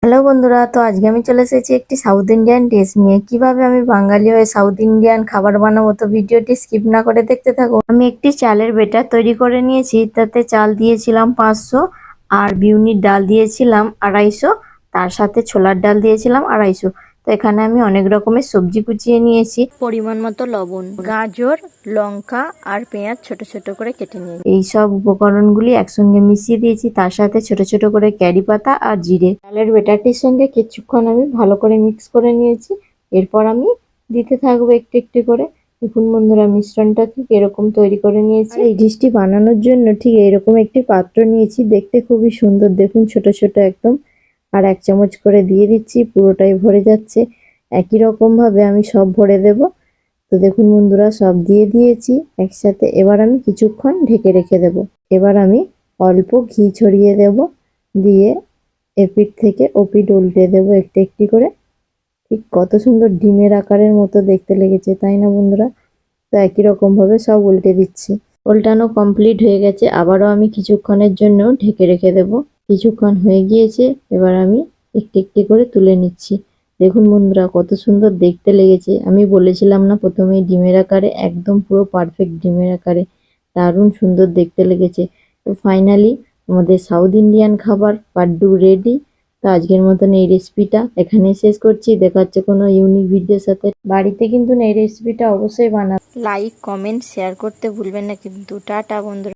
Hello বন্ধুরা, তো আজকে আমি চলে এসেছি একটি সাউথ ইন্ডিয়ান ডিশ নিয়ে। কিভাবে আমি বাঙালি হয়ে সাউথ ইন্ডিয়ান খাবার বানাবো, তো ভিডিওটি স্কিপ না করে দেখতে থাকো। আমি একটি চালের বেটার তৈরি করে নিয়েছি। তাতে চাল দিয়েছিলাম 500, আর বিউনির ডাল দিয়েছিলাম 250, তার সাথে ছোলার ডাল দিয়েছিলাম 250। তো এখানে আমি অনেক রকমের সবজি কুচিয়ে নিয়েছি, পরিমাণ মতো লবণ, গাজর, লঙ্কা আর পেঁয়াজ ছোট ছোট করে কেটে নিয়েছি। এই সব উপকরণগুলি একসঙ্গে মিশিয়ে দিয়েছি, তার সাথে ছোট ছোট করে ক্যারি পাতা আর জিরে। ডালের বেটারটির সঙ্গে কিছুক্ষণ আমি ভালো করে মিক্স করে নিয়েছি। এরপর আমি দিতে থাকবো একটু একটু করে। দেখুন বন্ধুরা, মিশ্রণটা ঠিক এরকম তৈরি করে নিয়েছি। এই ডিশটি বানানোর জন্য ঠিক এরকম একটি পাত্র নিয়েছি, দেখতে খুবই সুন্দর। দেখুন ছোট ছোট একদম। আর 1 চামচ করে দিয়ে দিচ্ছি, পুরোটাই ভরে যাচ্ছে। একই রকম ভাবে আমি সব ভরে দেব। তো দেখুন বন্ধুরা, সব দিয়ে দিয়েছি একসাথে। এবার আমি কিছুক্ষণ ঢেকে রেখে দেব। এবার আমি অল্প ঘি ছড়িয়ে দেব, দিয়ে এপিঠ থেকে ওপিঠ উল্টে দেব একটু একটি করে। ঠিক কত সুন্দর ডিমের আকারের মতো দেখতে লেগেছে, তাই না বন্ধুরা? তো একই রকম ভাবে সব উল্টে দিচ্ছি। উল্টানো কমপ্লিট হয়ে গেছে। আবারও আমি কিছুক্ষণের জন্য ঢেকে রেখে দেব। কিছুক্ষণ হয়ে গিয়েছে, এবার আমি একটি একটি করে তুলে নিচ্ছি। দেখুন বন্ধুরা, কত সুন্দর দেখতে লেগেছে। আমি বলেছিলাম না প্রথমেই ডিমের আকারে, একদম পুরো পারফেক্ট ডিমের আকারে। দারুণ সুন্দর দেখতে লেগেছে। তো ফাইনালি আমাদের সাউথ ইন্ডিয়ান খাবার পাড্ডু রেডি। তো আজকের মতন এই রেসিপিটা এখানেই শেষ করছি। দেখা হচ্ছে কোনো ইউনিক ভিডিওর সাথে। বাড়িতে কিন্তু এই রেসিপিটা অবশ্যই বানাবেন। লাইক, কমেন্ট, শেয়ার করতে ভুলবেন না কিন্তু। টাটা বন্ধুরা।